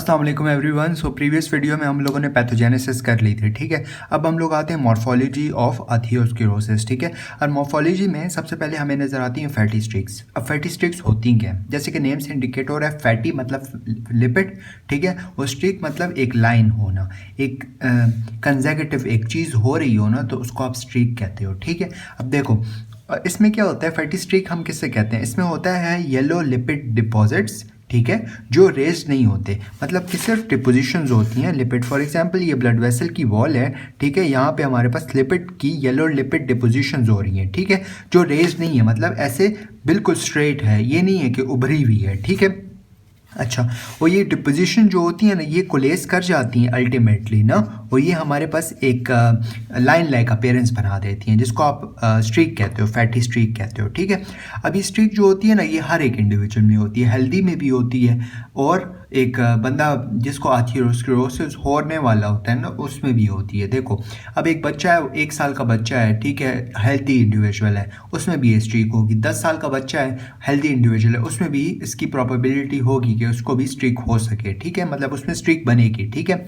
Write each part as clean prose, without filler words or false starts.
अस्सलाम वालेकुम everyone. So previous video में हम लोगों ने पैथोजेनेसिस कर ली थी, ठीक है। अब हम लोग आते हैं मॉर्फोलॉजी ऑफ आथियोस्क्लेरोसिस, ठीक है। और मॉर्फोलॉजी में सबसे पहले हमें नज़र आती हैं फैटी स्ट्रिक्स। अब फैटी स्ट्रिक्स होती क्या हैं, जैसे कि नेम से इंडिकेट हो रहा है, फैटी मतलब लिपिड, ठीक है, और स्ट्रिक मतलब एक लाइन होना, एक कंसेक्यूटिव एक चीज़ हो रही हो ना, तो उसको आप स्ट्रिक कहते हो, ठीक है। अब देखो इसमें क्या होता है, फैटी स्ट्रिक हम किससे कहते हैं, इसमें होता है येलो लिपिड डिपॉजिट्स, ठीक है, जो रेस्ड नहीं होते, मतलब कि सिर्फ डिपोजिशंस होती हैं लिपिड। फॉर एग्जांपल ये ब्लड वेसल की वॉल है, ठीक है, यहाँ पे हमारे पास लिपिड की येलो लिपिड डिपोजिशंस हो रही हैं, ठीक है, जो रेस्ड नहीं है, मतलब ऐसे बिल्कुल स्ट्रेट है, ये नहीं है कि उभरी हुई है, ठीक है। अच्छा, और ये डिपोजिशन जो होती है ना, ये कोलेस कर जाती हैं अल्टीमेटली ना, और ये हमारे पास एक लाइन लाइक अपीयरेंस बना देती हैं, जिसको आप स्ट्रीक कहते हो, फैटी स्ट्रीक कहते हो, ठीक है। अब ये स्ट्रीक जो होती है ना, ये हर एक इंडिविजुअल में होती है, हेल्दी में भी होती है, और एक बंदा जिसको आथियोस्क्लेरोसिस होने वाला होता है ना, उसमें भी होती है। देखो अब एक बच्चा है, 1 साल का बच्चा है, ठीक है, हेल्दी इंडिविजुअल है, उसमें भी ये स्ट्रीक होगी। 10 साल का बच्चा है, हेल्दी इंडिविजुअल है, उसमें भी इसकी प्रोबेबिलिटी होगी कि उसको भी स्ट्रीक हो सके, ठीक है, मतलब उसमें स्ट्रीक बनेगी, ठीक है,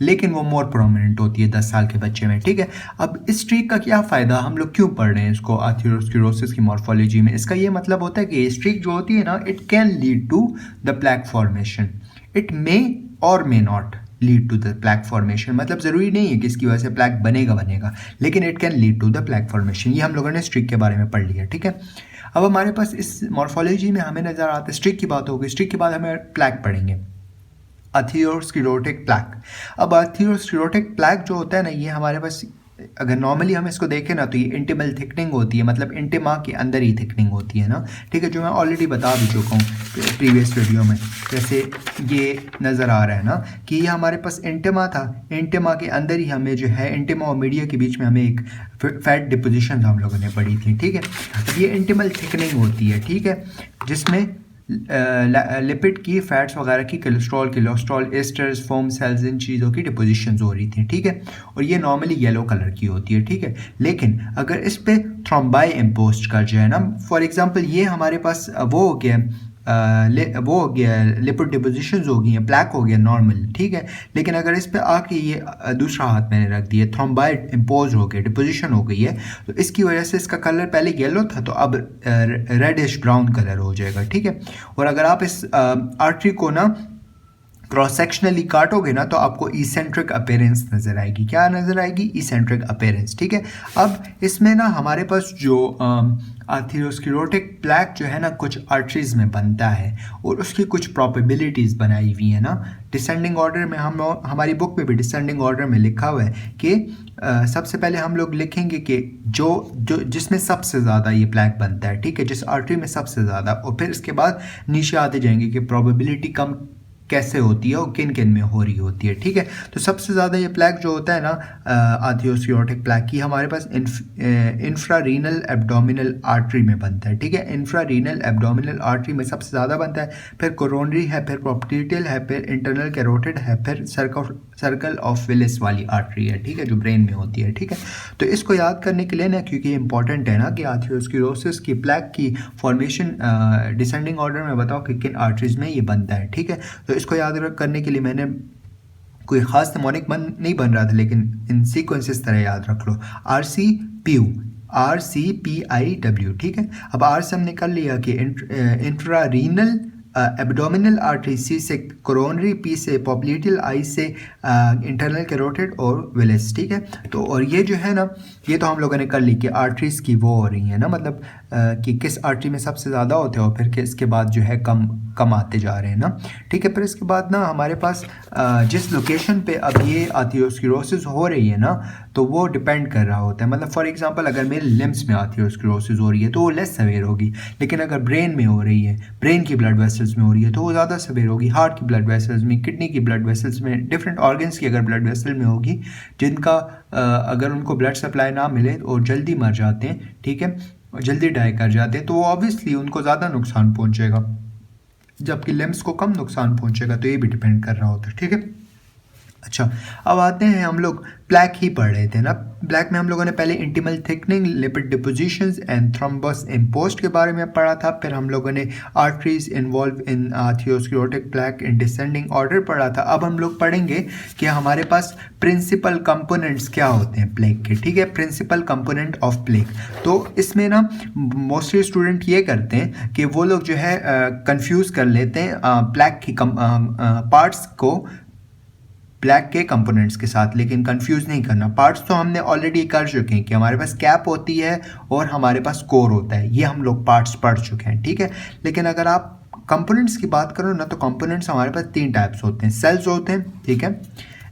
लेकिन वो मोर प्रोमिनेंट होती है 10 साल के बच्चे में, ठीक है। अब इस स्ट्रीक का क्या फ़ायदा, हम लोग क्यों पढ़ रहे हैं इसको आथियोस्क्लेरोसिस की मॉर्फोलॉजी में, इसका ये मतलब होता है कि स्ट्रीक जो होती है ना, it can lead to the plaque formation, it may और may not lead to the plaque formation, मतलब ज़रूरी नहीं है कि इसकी वजह से प्लैक बनेगा, लेकिन it can lead to the plaque formation. ये हम लोगों ने स्ट्रिक के बारे में पढ़ लिया, ठीक है। अब हमारे पास इस मॉर्फोलॉजी में हमें नज़र आता है, स्ट्रिक की बात होगी, स्ट्रिक के बाद हमें प्लैक पढ़ेंगे, अथियोस्क्लेरोटिक प्लैक। अब अथियोस्क्लेरोटिक प्लैक जो होता है ना, ये हमारे पास अगर नॉर्मली हम इसको देखें ना, तो ये इंटिमल थिकनिंग होती है, मतलब इंटिमा के अंदर ही थिकनिंग होती है ना, ठीक है, जो मैं ऑलरेडी बता भी चुका हूँ प्रीवियस वीडियो में। जैसे ये नज़र आ रहा है ना कि ये हमारे पास इंटिमा था, इंटिमा के अंदर ही हमें जो है, इंटिमा और मीडिया के बीच में हमें एक फैट डिपोजिशन हम लोगों ने पढ़ी थी, ठीक है। अब ये इंटिमल थिकनिंग होती है, ठीक है, जिसमें लिपिड की, फैट्स वगैरह की, कोलेस्ट्रॉल, एस्टर्स, फोम सेल्स, इन चीज़ों की डिपोजिशन हो रही थी, ठीक है, और ये नॉर्मली येलो कलर की होती है, ठीक है। लेकिन अगर इस पे थ्रोम्बाई इम्पोज कर जाए ना, फॉर एग्जांपल ये हमारे पास वो हो गया, वो हो गया, लिपिड डिपोजिशंस हो गई हैं, प्लैक हो गया नॉर्मल, ठीक है। लेकिन अगर इस पे आके ये दूसरा हाथ मैंने रख दिया, थ्रोम्बाइड इम्पोज हो गया, डिपोजिशन हो गई है, तो इसकी वजह से इसका कलर पहले येलो था, तो अब रेडिश ब्राउन कलर हो जाएगा, ठीक है। और अगर आप इस आर्टरी को ना क्रॉस सेक्शनली काटोगे ना, तो आपको इसेंट्रिक अपीयरेंस नज़र आएगी। क्या नज़र आएगी? इसेंट्रिक अपीयरेंस, ठीक है। अब इसमें ना हमारे पास जो आथियोस्क्लेरोटिक प्लैक जो है ना, कुछ आर्टरीज में बनता है, और उसकी कुछ प्रॉपेबिलिटीज़ बनाई हुई है ना, डिसेंडिंग ऑर्डर में, हम हमारी बुक में भी डिसेंडिंग ऑर्डर में लिखा हुआ है कि सबसे पहले हम लोग लिखेंगे कि जो जिसमें सबसे ज़्यादा ये प्लैक बनता है, ठीक है, जिस आर्टरी में सबसे ज़्यादा, और फिर इसके बाद नीचे आते जाएंगे कि प्रोबेबिलिटी कम कैसे होती है और किन किन में हो रही होती है, ठीक है। तो सबसे ज़्यादा ये प्लैक जो होता है ना, आथियोस्क्लेरोटिक प्लैक की, हमारे पास इंफ्रारीनल एब्डोमिनल आर्टरी में बनता है, ठीक है, इंफ्रारीनल एब्डोमिनल आर्टरी में सबसे ज़्यादा बनता है, फिर कोरोनरी है, फिर पोप्टिडियल है, फिर इंटरनल कैरोटिड है, फिर सर्कल ऑफ विलिस वाली आर्टरी है, ठीक है, जो ब्रेन में होती है, ठीक है। तो इसको याद करने के लिए ना, क्योंकि इंपॉर्टेंट है ना कि आथियोस्क्लेरोसिस की प्लैक की फॉर्मेशन डिसेंडिंग ऑर्डर में बताओ कि किन आर्टरीज में ये बनता है, ठीक है। तो इसको याद करने के लिए मैंने कोई ख़ास निमोनिक नहीं बन रहा था, लेकिन इन सीक्वेंस इस तरह याद रख लो, RCPIW, ठीक है। अब आर से हमने कर लिया कि इंट्रारीनल एब्डोमिनल आर्टरी, सी से कोरोनरी, पी से पोप्लिटियल, आई से इंटरनल कैरोटिड और विलिस, ठीक है। तो और ये जो है ना, ये तो हम लोगों ने कर ली कि आर्टरीज की वो हो रही है ना, मतलब कि किस आर्टरी में सबसे ज़्यादा होते हैं, और फिर इसके बाद जो है कम आते जा रहे हैं ना, ठीक है। फिर इसके बाद ना हमारे पास जिस लोकेशन पे अब ये आथियोस्क्लेरोसिस हो रही है ना, तो वो डिपेंड कर रहा होता है, मतलब फॉर एग्जांपल अगर मेरे लिम्स में आथियोस्क्लेरोसिस हो रही है तो वो लेस सवेयर होगी, लेकिन अगर ब्रेन में हो रही है, ब्रेन की ब्लड वेसल्स में हो रही है, तो वो ज़्यादा सवेयर होगी। हार्ट की ब्लड वेसल्स में, किडनी की ब्लड वेसल्स में, डिफरेंट ऑर्गन्स की अगर ब्लड वेसल में होगी, जिनका अगर उनको ब्लड सप्लाई ना मिले और जल्दी मर जाते हैं, ठीक है, जल्दी डाई कर जाते हैं, तो वो ऑब्वियसली उनको ज़्यादा नुकसान पहुँचेगा, जबकि लिम्स को कम नुकसान पहुँचेगा। तो ये भी डिपेंड कर रहा होता है, ठीक है। अच्छा, अब आते हैं हम लोग प्लैक ही पढ़ रहे थे ना। प्लैक में हम लोगों ने पहले intimal thickening, lipid depositions and thrombus impost के बारे में पढ़ा था। फिर हम लोगों ने arteries involve in atherosclerotic plaque in descending order पढ़ा था। अब हम लोग पढ़ेंगे कि हमारे पास प्रिंसिपल कंपोनेंट्स क्या होते हैं प्लेग के, ठीक है, प्रिंसिपल कंपोनेंट ऑफ प्लेग। तो इसमें ना मोस्टली स्टूडेंट ये करते हैं कि वो लोग जो है कंफ्यूज कर लेते हैं प्लेग की पार्ट्स को ब्लैक के कंपोनेंट्स के साथ, लेकिन कंफ्यूज नहीं करना। पार्ट्स तो हमने ऑलरेडी कर चुके हैं कि हमारे पास कैप होती है और हमारे पास कोर होता है, ये हम लोग पार्ट्स पढ़ चुके हैं, ठीक है। लेकिन अगर आप कंपोनेंट्स की बात करो ना, तो कंपोनेंट्स हमारे पास 3 टाइप्स होते हैं। सेल्स होते हैं, ठीक है,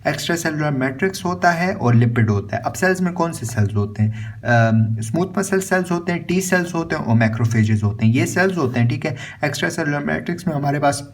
एक्स्ट्रा सेलुलर मैट्रिक्स होता है और लिपिड होता है। अब सेल्स में कौन से सेल्स होते हैं? स्मूथ मसल सेल्स होते हैं, टी सेल्स होते हैं और मैक्रोफेजेस होते हैं, ये सेल्स होते हैं, ठीक है। एक्स्ट्रा सेलुलर मैट्रिक्स में हमारे पास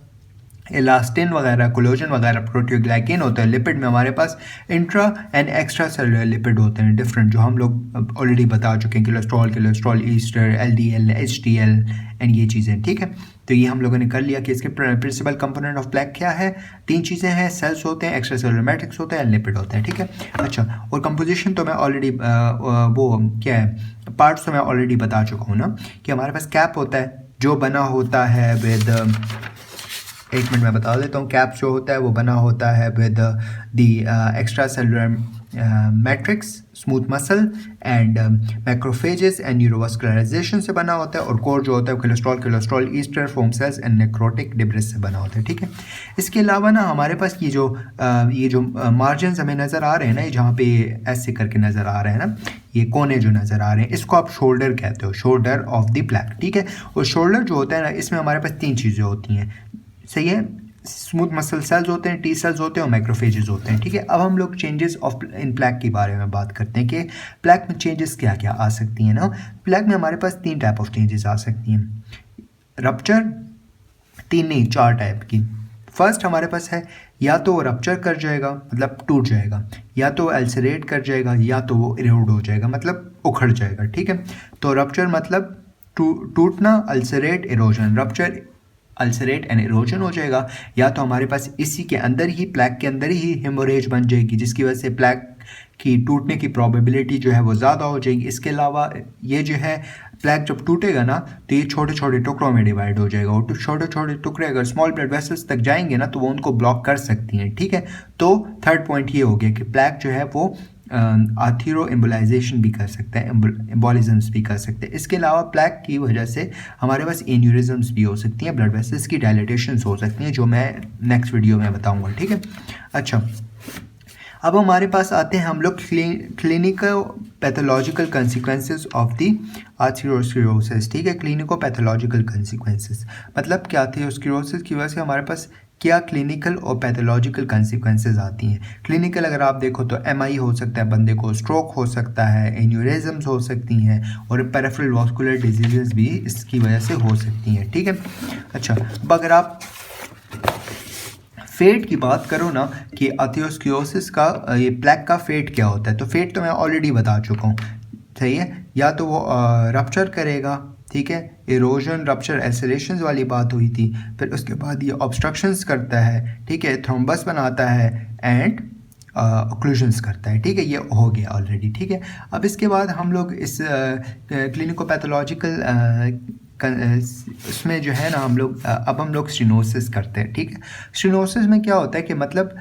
इलास्टिन वगैरह, कोलेजन वगैरह, प्रोटीओग्लाइकेन होता है। लिपिड में हमारे पास intra and extracellular lipid होते हैं डिफरेंट, जो हम लोग ऑलरेडी बता चुके हैं, cholesterol, Easter, LDL, HDL and ये चीज़ें, ठीक है। तो ये हम लोगों ने कर लिया कि इसके प्रिंसिपल कंपोनेंट ऑफ प्लेग क्या है। 3 चीज़ें हैं, सेल्स होते हैं, एक्स्ट्रा सेलुलर मैट्रिक्स होते हैं, लिपिड होते हैं, ठीक है। अच्छा, और कंपोजिशन तो मैं ऑलरेडी वो क्या है, पार्ट्स तो मैं ऑलरेडी बता चुका हूँ ना, कि हमारे पास कैप होता है जो बना होता है विद, एक मिनट में बता देता हूँ। कैप जो होता है वो बना होता है with the extracellular matrix, smooth muscle and macrophages and neurovascularisation से बना होता है। और कोर जो होता है cholesterol, ester, foam cells and necrotic debris से बना होता है, ठीक है। इसके अलावा ना हमारे पास ये जो मार्जिन हमें नज़र आ रहे हैं ना, ये जहाँ पे ऐसे करके नज़र आ रहे हैं ना, ये कोने जो नज़र आ रहे हैं, इसको आप शोल्डर कहते हो, शोल्डर ऑफ द प्लेग, ठीक है। और शोल्डर जो होता है ना, इसमें हमारे पास 3 चीज़ें होती हैं, सही है। स्मूथ मसल सेल्स होते हैं, टी सेल्स होते हैं और माइक्रोफेजेस होते हैं, ठीक है। अब हम लोग चेंजेस ऑफ इन प्लेग के बारे में बात करते हैं कि प्लेग में चेंजेस क्या क्या आ सकती हैं ना। प्लेग में हमारे पास 3 टाइप ऑफ चेंजेस आ सकती हैं। रप्चर, 3 नहीं 4 टाइप की। फर्स्ट हमारे पास है, या तो वो रप्चर कर जाएगा मतलब टूट जाएगा, या तो अल्सरेट कर जाएगा, या तो वो इरोड हो जाएगा मतलब उखड़ जाएगा, ठीक है। तो रप्चर मतलब टूटना, अल्सरेट, इरोजन। रप्चर, अल्सरेट एंड इरोजन हो जाएगा, या तो हमारे पास इसी के अंदर ही, प्लेग के अंदर ही हेमोरेज बन जाएगी, जिसकी वजह से प्लेग की टूटने की प्रोबेबिलिटी जो है वो ज़्यादा हो जाएगी। इसके अलावा ये जो है प्लेग जब टूटेगा ना, तो ये छोटे छोटे टुकड़ों में डिवाइड हो जाएगा, और छोटे छोटे टुकड़े अगर स्मॉल ब्लड वेसल्स तक जाएंगे ना, तो वो उनको ब्लॉक कर सकती हैं, ठीक है। तो थर्ड पॉइंट ये हो गया कि प्लेग जो है वो आर्थीरो एम्बोलाइजेशन भी कर सकते हैं, एम्बोलिज्म्स भी कर सकते हैं। इसके अलावा प्लेग की वजह से हमारे पास एन्यूरिज्म्स भी हो सकती हैं, ब्लड वेसल्स की डायलेटेशंस हो सकती हैं, जो मैं नेक्स्ट वीडियो में बताऊंगा, ठीक है। अच्छा, अब हमारे पास आते हैं हम लोग clinical pathological consequences of the atherosclerosis, ठीक है। क्लिनिको पैथोलॉजिकल कंसिक्वेंसेस मतलब क्या, आर्थीरोस्क्लेरोसिस की वजह से हमारे पास क्या क्लिनिकल और पैथोलॉजिकल कंसिक्वेंसेस आती हैं। क्लिनिकल अगर आप देखो तो एमआई हो सकता है, बंदे को स्ट्रोक हो सकता है, एन्यूरिज्म्स हो सकती हैं, और पेरिफेरल वास्कुलर डिजीजेस भी इसकी वजह से हो सकती हैं, ठीक है। अच्छा, अब अगर आप फेट की बात करो ना, कि आर्थीरोस्क्लेरोसिस का ये प्लेग का फेट क्या होता है, तो फेट तो मैं ऑलरेडी बता चुका हूँ, सही है। या तो वो रप्चर करेगा, ठीक है, इरोजन, रप्चर, एल्सरेशंस वाली बात हुई थी। फिर उसके बाद ये ऑब्स्ट्रक्शंस करता है, ठीक है, थ्रोम्बस बनाता है एंड ऑक्लूजन्स करता है, ठीक है, ये हो गया ऑलरेडी, ठीक है। अब इसके बाद हम लोग इस क्लिनिको-पैथोलॉजिकल उसमें जो है ना, अब हम लोग स्टेनोसिस करते हैं, ठीक है। स्टेनोसिस में क्या होता है कि मतलब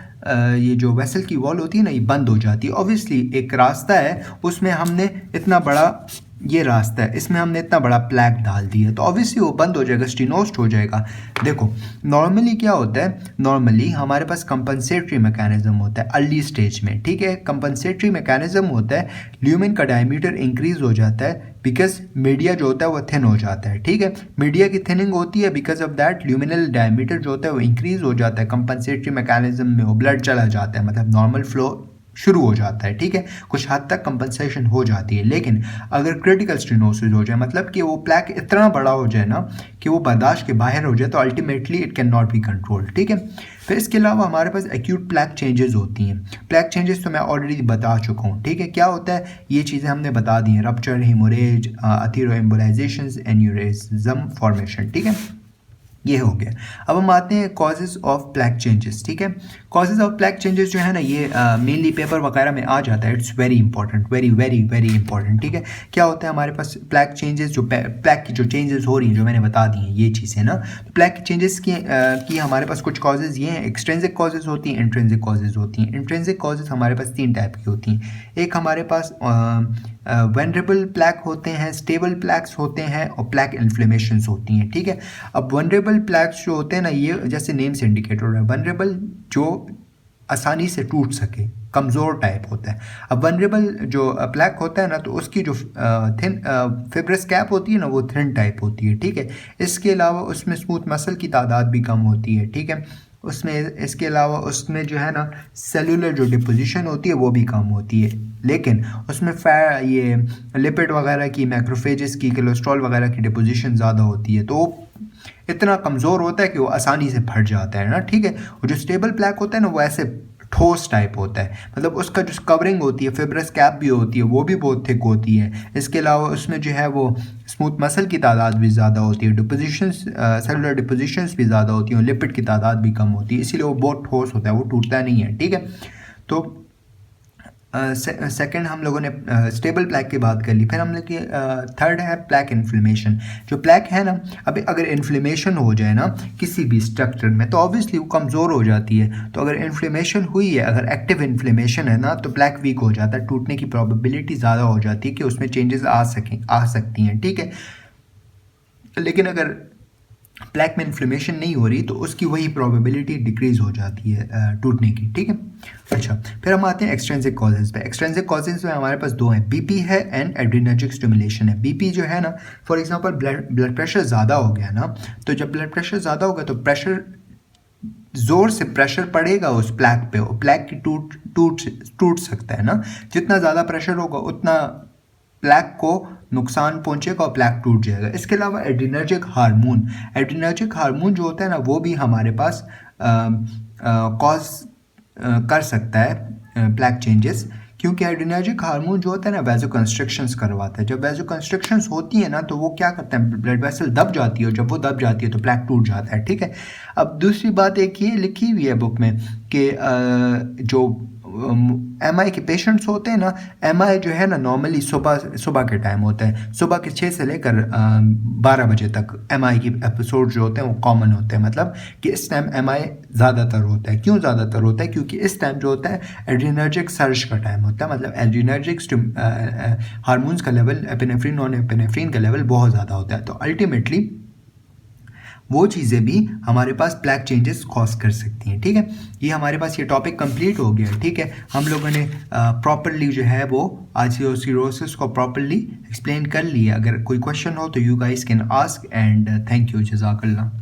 ये जो वेसल की वॉल होती है ना, ये बंद हो जाती है। ऑब्वियसली एक रास्ता है, उसमें हमने इतना बड़ा, ये रास्ता है, इसमें हमने इतना बड़ा प्लेग डाल दिया, तो ऑब्वियसली वो बंद हो जाएगा, स्टेनोस्ड हो जाएगा। देखो नॉर्मली क्या होता है, नॉर्मली हमारे पास कंपनसेटरी मैकेनिज्म होता है अर्ली स्टेज में, ठीक है। कंपनसेटरी मैकेनिज्म होता है, ल्यूमेन का डायमीटर इंक्रीज हो जाता है बिकॉज मीडिया जो होता है वो थिन हो जाता है, ठीक है। मीडिया की थिनिंग होती है, because of that luminal diameter जो होता है वो इंक्रीज हो जाता है। कंपनसेटरी मैकेनिज्म में वो ब्लड चला जाता है, मतलब नॉर्मल फ्लो शुरू हो जाता है, ठीक है, कुछ हद तक कंपनसेशन हो जाती है। लेकिन अगर क्रिटिकल स्टेनोसिस हो जाए, मतलब कि वो प्लेग इतना बड़ा हो जाए ना कि वो बर्दाश्त के बाहर हो जाए, तो ultimately it can not be control, ठीक है। फिर इसके अलावा हमारे पास एक्यूट प्लेग चेंजेस होती हैं। प्लेग चेंजेस तो मैं ऑलरेडी बता चुका हूँ, ठीक है। क्या होता है, ये चीज़ें हमने बता दी हैं, rupture, haemorrhage, athero embolisation, aneurysm formation, ठीक है। ये हो गया। अब हम आते हैं कॉजेज़ ऑफ प्लैक चेंजेस, ठीक है। कॉजेज़ ऑफ प्लैक चेंजेस जो है ना, ये मेनली पेपर वगैरह में आ जाता है। It's very important, very very very important, ठीक है। क्या होता है हमारे पास प्लैक चेंजेस, जो प्लैक की जो चेंजेस हो रही हैं, जो मैंने बता दी हैं ये चीज़ें ना, तो प्लैक चेंजेस की हमारे पास कुछ कॉजेज़ ये हैं। एक्सट्रिंसिक कॉजेज़ होती हैं, इंट्रिंसिक कॉजेज़ होती हैं। इंट्रिंसिक कॉजेज़ हमारे पास 3 टाइप की होती हैं। एक हमारे पास वनरेबल प्लैक होते हैं, स्टेबल प्लैक्स होते हैं, और प्लैक इन्फ्लेमेशंस होती हैं, ठीक है। अब वनरेबल प्लैक्स जो होते हैं ना, ये जैसे नेम से इंडिकेट हो रहा है, वनरेबल जो आसानी से टूट सके, कमज़ोर टाइप होता है। अब वनरेबल जो प्लैक होता है ना, तो उसकी जो थिन फिब्रस कैप होती है ना, वो थिन टाइप होती है, ठीक है। इसके अलावा उसमें स्मूथ मसल की तादाद भी कम होती है, ठीक है। उसमें इसके अलावा उसमें जो है ना, सेलुलर जो डिपोजिशन होती है वो भी कम होती है, लेकिन उसमें ये लिपिड वगैरह की, मैक्रोफेजेस की, कोलेस्ट्रॉल वगैरह की डिपोजिशन ज़्यादा होती है, तो इतना कमज़ोर होता है कि वो आसानी से फट जाता है ना, ठीक है। और जो स्टेबल प्लैक होता है ना, वो ऐसे ठोस टाइप होता है, मतलब उसका जो कवरिंग होती है, फिब्रस कैप भी होती है, वो भी बहुत थिक होती है। इसके अलावा उसमें जो है वो स्मूथ मसल की तादाद भी ज़्यादा होती है, डिपोजिशंस, सेलुलर डिपोजिशंस भी ज़्यादा होती हैं, लिपिड की तादाद भी कम होती है, इसीलिए वो बहुत ठोस होता है, वो टूटता नहीं है, ठीक है। तो सेकंड हम लोगों ने स्टेबल प्लैक की बात कर ली। फिर हमने कि थर्ड है प्लैक इन्फ्लेमेशन। जो प्लैक है ना, अभी अगर इन्फ्लेमेशन हो जाए ना किसी भी स्ट्रक्चर में, तो ऑब्वियसली वो कमज़ोर हो जाती है। तो अगर इन्फ्लेमेशन हुई है, अगर एक्टिव इन्फ्लेमेशन है ना, तो प्लैक वीक हो जाता है, टूटने की प्रोबेबिलिटी ज़्यादा हो जाती है कि उसमें चेंजेस आ सकती हैं, ठीक है। लेकिन अगर प्लैक में इन्फ्लेमेशन नहीं हो रही, तो उसकी वही प्रोबेबिलिटी डिक्रीज हो जाती है टूटने की, ठीक है। अच्छा, फिर हम आते हैं एक्सट्रिंसिक कॉजेज पे। एक्सट्रिंसिक कॉजेज में हमारे पास दो हैं, बीपी है एंड एड्रेनर्जिक स्टिमुलेशन है। बीपी जो है ना, फॉर एग्जांपल ब्लड प्रेशर ज़्यादा हो गया ना, तो जब ब्लड प्रेशर ज़्यादा होगा तो ज़ोर से प्रेशर पड़ेगा उस प्लैक पे, और प्लैक की टूट सकता है ना। जितना ज़्यादा प्रेशर होगा उतना प्लैक को नुकसान पहुंचेगा और प्लैक टूट जाएगा। इसके अलावा एड्रीनर्जिक हार्मोन जो होता है ना, वो भी हमारे पास कॉज कर सकता है प्लैक चेंजेस, क्योंकि एड्रीनर्जिक हार्मोन जो होता है ना, वैजो कंस्ट्रक्शंस करवाता है। जब वैजो कंस्ट्रक्शंस होती है ना, तो वो क्या करता है, ब्लड वेसल दब जाती है, और जब वो दब जाती है तो प्लैक टूट जाता है, ठीक है। अब दूसरी बात एक ये लिखी हुई है बुक में कि जो MI के पेशेंट्स होते हैं ना, MI जो है ना, नॉर्मली सुबह के टाइम होता है, सुबह के 6 से लेकर 12 बजे तक MI के एपिसोड जो होते हैं वो कॉमन होते हैं। मतलब कि इस टाइम MI ज़्यादातर होता है। क्यों ज़्यादातर होता है? क्योंकि इस टाइम जो होता है एड्रीनर्जिक सर्ज का टाइम होता है, मतलब एड्रीनर्जिक हार्मोन्स का लेवल, एपिनेफ्रिन नॉन एपिनेफ्रिन का लेवल बहुत ज़्यादा होता है। तो अल्टीमेटली वो चीज़ें भी हमारे पास प्लैक चेंजेस कॉज कर सकती हैं, ठीक है। ये हमारे पास ये टॉपिक कंप्लीट हो गया, ठीक है। हम लोगों ने प्रॉपरली जो है वो आर्टियोस्क्लेरोसिस को प्रॉपरली एक्सप्लेन कर लिया। अगर कोई क्वेश्चन हो तो you guys can ask, and thank you, जज़ाकल्लाह।